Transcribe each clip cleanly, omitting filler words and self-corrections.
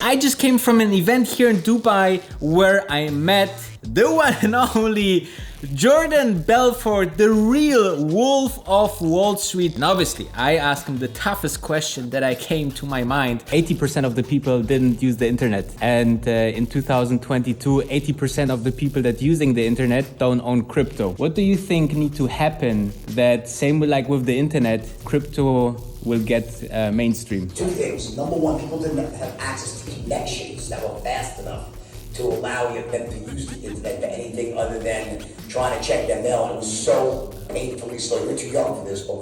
I just came from an event here in Dubai where I met the one and only Jordan Belfort, the real Wolf of Wall Street. And obviously, I asked him the toughest question that I came to my mind. 80% of the people didn't use the internet. And in 2022, 80% of the people that using the internet don't own crypto. What do you think need to happen that same like with the internet, crypto will get mainstream? Two things. Number one, people didn't have access to connections that were fast enough to allow them to use the internet for anything other than trying to check their mail. It was so painfully slow. You're too young for this, but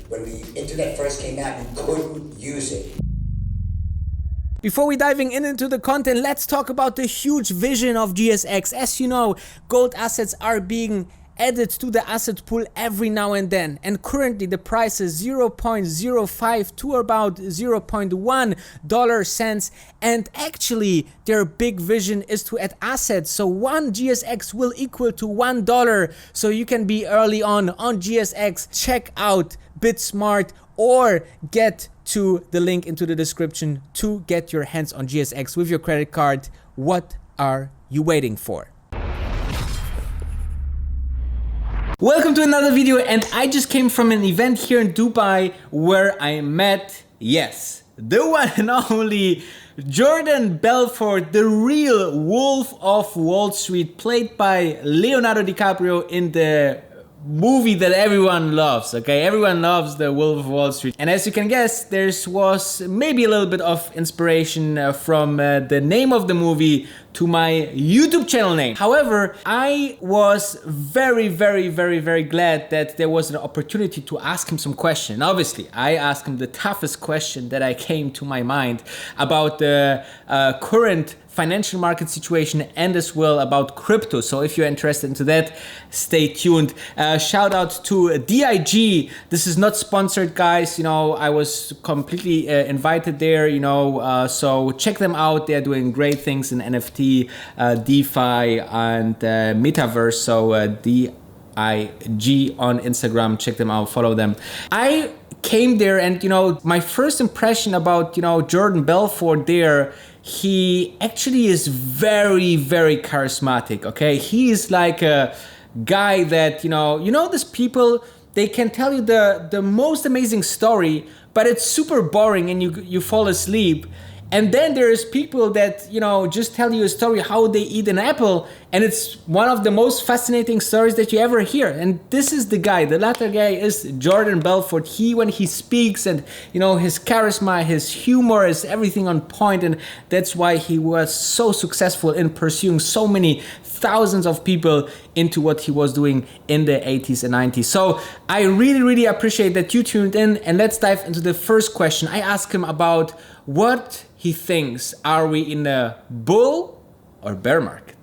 when the internet first came out, you couldn't use it. Before we diving into the content, let's talk about the huge vision of GSX. As you know, gold assets are being added to the asset pool every now and then, and currently the price is 0.05 to about 0.1 dollar cents, and actually their big vision is to add assets, so one GSX will equal to $1, so you can be early on GSX. Check out BitSmart or get to the link into the description to get your hands on GSX with your credit card. What are you waiting for? Welcome to another video, and I just came from an event here in Dubai where I met, yes, the one and only Jordan Belfort, the real Wolf of Wall Street, played by Leonardo DiCaprio in the movie that everyone loves, okay? Everyone loves the Wolf of Wall Street. And as you can guess, there was maybe a little bit of inspiration from the name of the movie to my YouTube channel name. However, I was very glad that there was an opportunity to ask him some questions. Obviously, I asked him the toughest question that I came to my mind about the current financial market situation and as well about crypto. So if you're interested into that, stay tuned. Shout out to DIG. This is not sponsored, guys. You know, I was completely invited there, you know, so check them out. They're doing great things in NFT, DeFi and Metaverse. So DIG on Instagram, check them out, follow them. I came there and, you know, my first impression about, you know, Jordan Belfort there, he actually is very charismatic, okay? He is like a guy that, you know these people, they can tell you the most amazing story, but it's super boring and you fall asleep. And then there's people that, you know, just tell you a story how they eat an apple, and it's one of the most fascinating stories that you ever hear. And this is the guy, the latter guy is Jordan Belfort. When he speaks, and, you know, his charisma, his humor is everything on point, and that's why he was so successful in pursuing so many thousands of people into what he was doing in the 80s and 90s. So I really appreciate that you tuned in, and let's dive into the first question. I asked him about what he thinks, are we in a bull or bear market?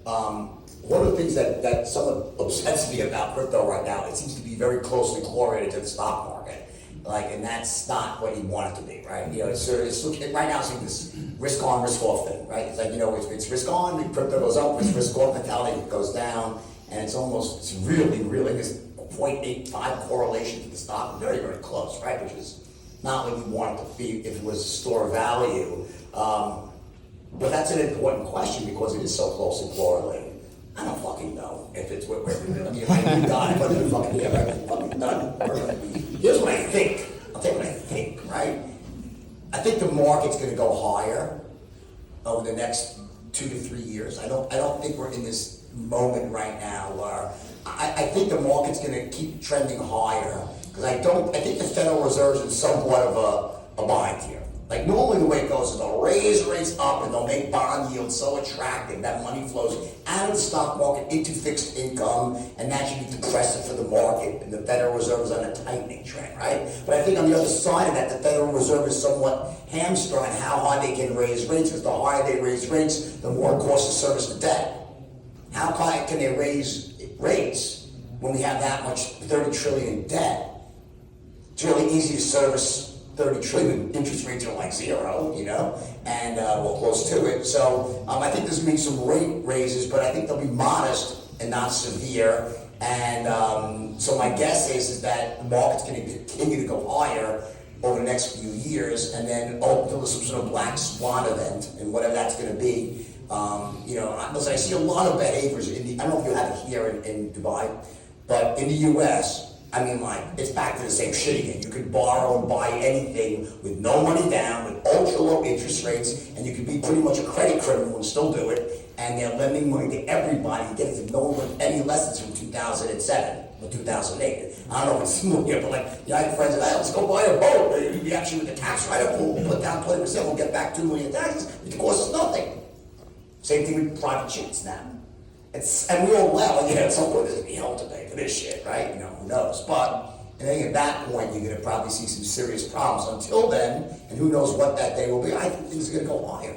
One of the things that somewhat upsets me about crypto right now, it seems to be very closely correlated to the stock market. And that's not what you want it to be, right? You know, it's right now it's like this risk on, risk off thing, right? It's like, you know, if it's risk on, crypto goes up. If it's risk off, mentality goes down. And it's really this 0.85 correlation to the stock, very close, right? Which is not what you want it to be if it was a store of value. But that's an important question because it is so closely correlated. I don't fucking know if it's where I got it, but it's fucking done. Here's what I think. I'll tell you what I think, right? I think the market's going to go higher over the next 2 to 3 years. I don't think we're in this moment right now where I think the market's going to keep trending higher because I think the Federal Reserve is in somewhat of a bind here. Like normally the way it goes is they'll raise rates up and they'll make bond yields so attractive that money flows out of the stock market into fixed income, and that should be depressive for the market, and the Federal Reserve is on a tightening trend, right? But I think on the other side of that, the Federal Reserve is somewhat hamstrung on how high they can raise rates, because the higher they raise rates, the more it costs to service the debt. How high can they raise rates when we have that much 30 trillion in debt? It's really easy to service 30 trillion, interest rates are like zero, you know, and well, close to it. So I think there's going to be some rate raises, but I think they'll be modest and not severe. And so my guess is that the market's going to continue to go higher over the next few years, and then until there's some sort of black swan event, and whatever that's going to be. Listen, I see a lot of behaviors I don't know if you have it here in Dubai, but in the U.S., I mean, like, it's back to the same shit again. You can borrow and buy anything with no money down, with ultra low interest rates, and you can be pretty much a credit criminal and still do it. And they're lending money to everybody, getting to no one learned any lessons from 2007 or 2008. I don't know if it's similar, but like, I had friends that, hey, let's go buy a boat. You actually, with the tax write-up, we'll put down 20%, we'll get back $2 million in taxes. It costs us nothing. Same thing with private jets now. And we all laugh, at some point there's gonna be hell to pay for this shit, right? Who knows? But I think at that point you're gonna probably see some serious problems. Until then, and who knows what that day will be, I think things are gonna go higher.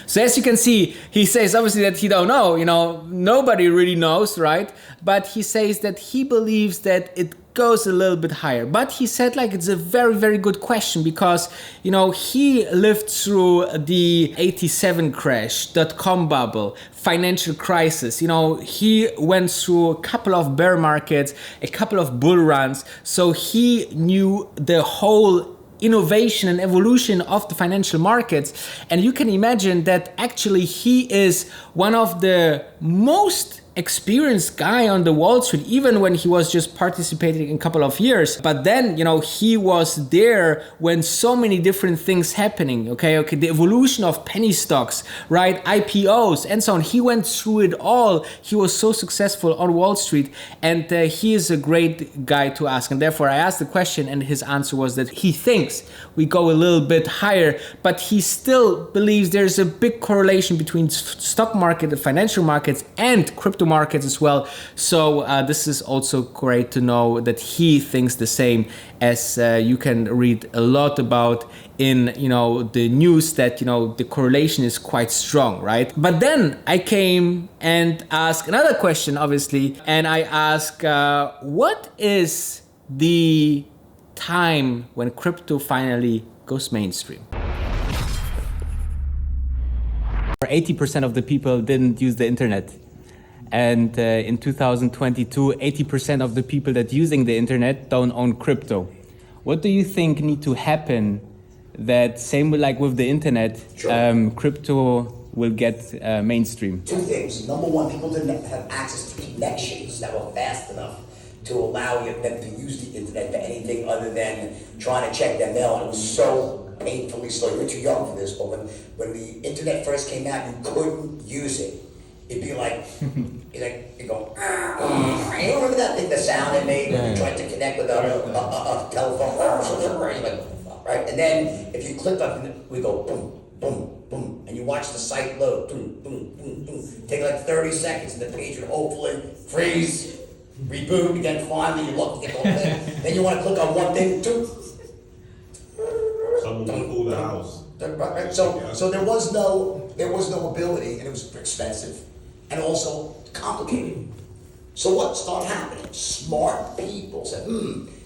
So as you can see, he says obviously that he don't know, nobody really knows, right? But he says that he believes that it goes a little bit higher. But he said like it's a very, very good question because, he lived through the 87 crash, dot-com bubble, financial crisis. He went through a couple of bear markets, a couple of bull runs. So he knew the whole innovation and evolution of the financial markets. And you can imagine that actually he is one of the most experienced guy on the Wall Street, even when he was just participating in a couple of years. But then, he was there when so many different things happening. Okay, the evolution of penny stocks, right? IPOs and so on. He went through it all. He was so successful on Wall Street, and he is a great guy to ask. And therefore I asked the question, and his answer was that he thinks we go a little bit higher, but he still believes there's a big correlation between stock market, the financial markets, and crypto markets as well. So this is also great to know that he thinks the same, as you can read a lot about in the news that the correlation is quite strong, right? But then I came and asked another question, obviously, and I asked what is the time when crypto finally goes mainstream? 80% of the people didn't use the internet. And in 2022, 80% of the people that using the internet don't own crypto. What do you think need to happen that same like with the internet, Sure. Crypto will get mainstream? Two things. Number one, people didn't have access to connections that were fast enough to allow them to use the internet for anything other than trying to check their mail. And it was so painfully slow. You're too young for this, but when the internet first came out, you couldn't use it. It'd be like, you go, you remember that thing, the sound it made when you tried to connect with a telephone? Right? And then if you clicked on it, we go boom, boom, boom, and you watch the site load, boom, boom, boom, boom. Take like 30 seconds, and the page would hopefully freeze, reboot, again, finally you look, you get the whole thing. Then you want to click on one thing, two. Someone will call the house. Right? So there was no ability, and it was expensive, and also complicated. So what started happening? Smart people said,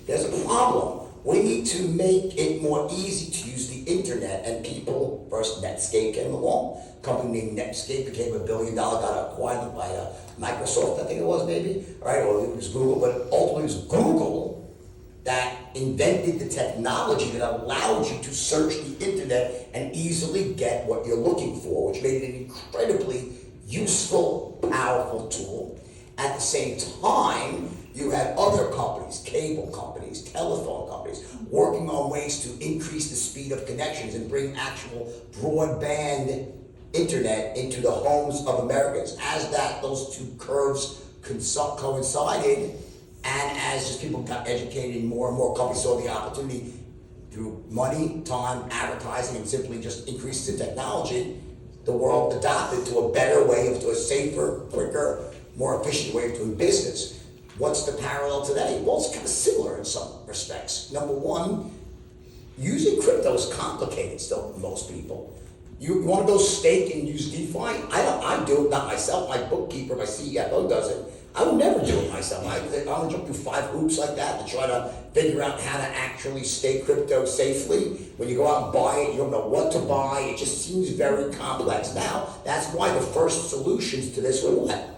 there's a problem. We need to make it more easy to use the internet. And people, first Netscape came along. A company named Netscape became $1 billion, got acquired by Microsoft, I think it was maybe, right? Or it was Google, but ultimately it was Google that invented the technology that allowed you to search the internet and easily get what you're looking for, which made it an incredibly useful, powerful tool. At the same time, you had other companies, cable companies, telephone companies, working on ways to increase the speed of connections and bring actual broadband internet into the homes of Americans. As those two curves coincided, and as just people got educated, more and more companies saw the opportunity through money, time, advertising, and simply just increases in technology, the world adopted to a better way, to a safer, quicker, more efficient way of doing business. What's the parallel today? Well, it's kind of similar in some respects. Number one, using crypto is complicated still for most people. You want to go stake and use DeFi? I do it, not myself. My bookkeeper, my CFO does it. I would never do it myself. I'm gonna jump through 5 hoops like that to try to figure out how to actually stake crypto safely. When you go out and buy it, you don't know what to buy. It just seems very complex. Now, that's why the first solutions to this were what?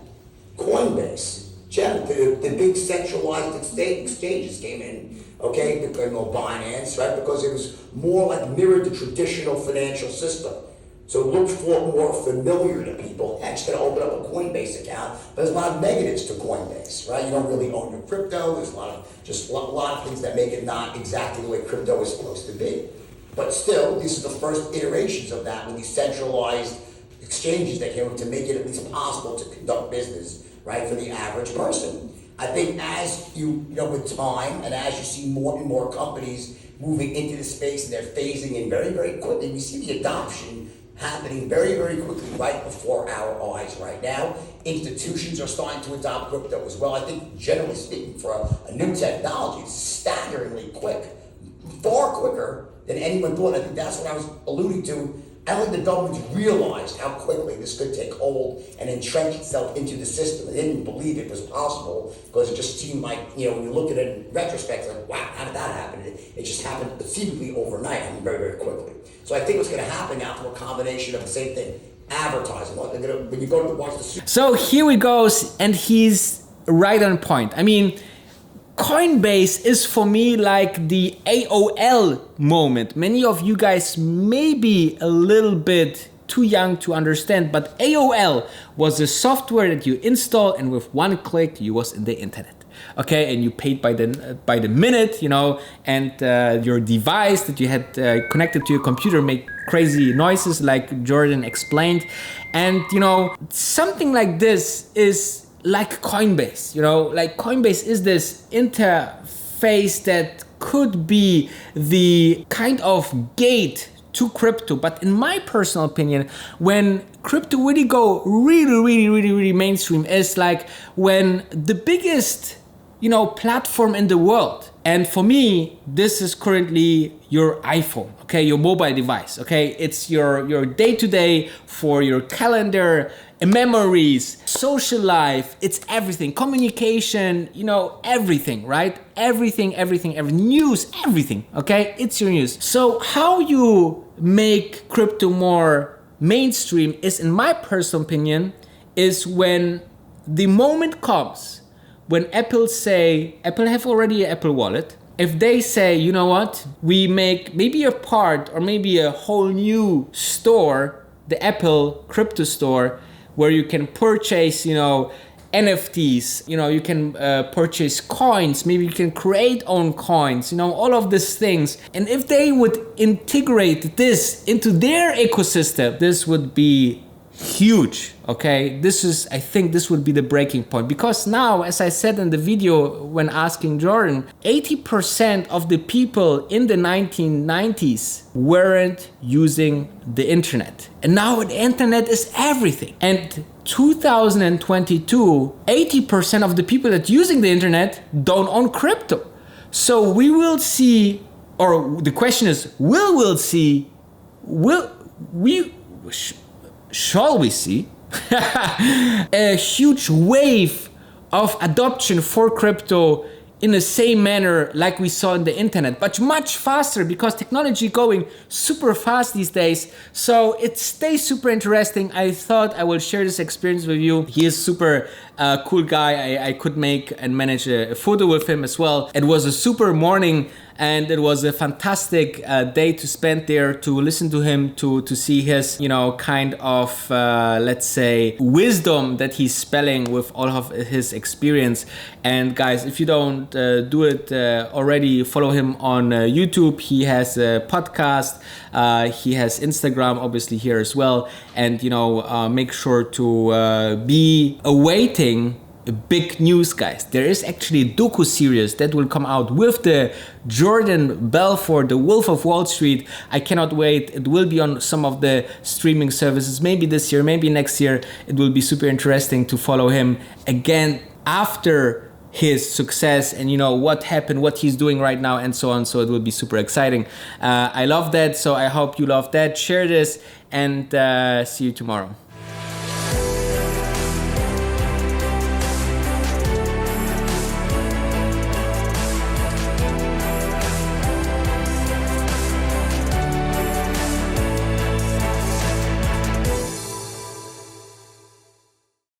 Coinbase. The big centralized exchanges came in okay, and Binance, right? Because it was more like mirrored the traditional financial system. So it looked more familiar to people. It's going to open up a Coinbase account, but there's a lot of negatives to Coinbase, right? You don't really own your crypto. There's a lot of things that make it not exactly the way crypto is supposed to be. But still, these are the first iterations of that with these centralized exchanges that came up to make it at least possible to conduct business, right, for the average person. I think as with time and as you see more and more companies moving into the space and they're phasing in very, very quickly, we see the adoption happening very, very quickly right before our eyes right now. Institutions are starting to adopt crypto as well. I think, generally speaking, for a new technology, it's staggeringly quick, far quicker than anyone thought. I think that's what I was alluding to. I don't think the government's realized how quickly this could take hold and entrench itself into the system. They didn't believe it was possible because it just seemed like, when you look at it in retrospect, it's like, wow, how did that happen? It just happened seemingly overnight, very, very quickly. So I think what's going to happen now through a combination of the same thing, advertising. When you go to watch the Super So here he goes, and he's right on point. I mean, Coinbase is for me like the AOL moment. Many of you guys may be a little bit too young to understand, but AOL was a software that you install and with one click you was in the internet. Okay, and you paid by the minute, and your device that you had connected to your computer made crazy noises like Jordan explained. And something like this is like Coinbase, like Coinbase is this interface that could be the kind of gate to crypto. But in my personal opinion, when crypto really go really mainstream is like when the biggest platform in the world. And for me, this is currently your iPhone, okay, your mobile device, okay? It's your day-to-day for your calendar, memories, social life, it's everything, communication, everything, right? Everything, news, everything, okay? It's your news. So how you make crypto more mainstream is, in my personal opinion, is when the moment comes when Apple have already an Apple Wallet. If they say, you know what, we make maybe a part or maybe a whole new store, the Apple crypto store, where you can purchase, NFTs, you can purchase coins, maybe you can create own coins, all of these things. And if they would integrate this into their ecosystem, this would be huge, okay? I think this would be the breaking point, because now, as I said in the video when asking Jordan, 80% of the people in the 1990s weren't using the internet. And now the internet is everything. And 2022, 80% of the people that using the internet don't own crypto. So we will see, or the question is, shall we see a huge wave of adoption for crypto in the same manner like we saw in the internet, but much faster, because technology going super fast these days. So it stays super interesting. I thought I will share this experience with you. He is super cool guy. I could make and manage a photo with him as well. It was a super morning, and it was a fantastic day to spend there, to listen to him, to see his, kind of, let's say, wisdom that he's spelling with all of his experience. And guys, if you don't do it already, follow him on YouTube. He has a podcast. He has Instagram, obviously, here as well. And, make sure to be awaiting big news, guys. There is actually a docu series that will come out with the Jordan Belfort, the Wolf of Wall Street. I cannot wait. It will be on some of the streaming services, maybe this year, maybe next year. It will be super interesting to follow him again after his success and what happened, what he's doing right now, and so on. So it will be super exciting. I love that. So I hope you love that. Share this, and see you tomorrow.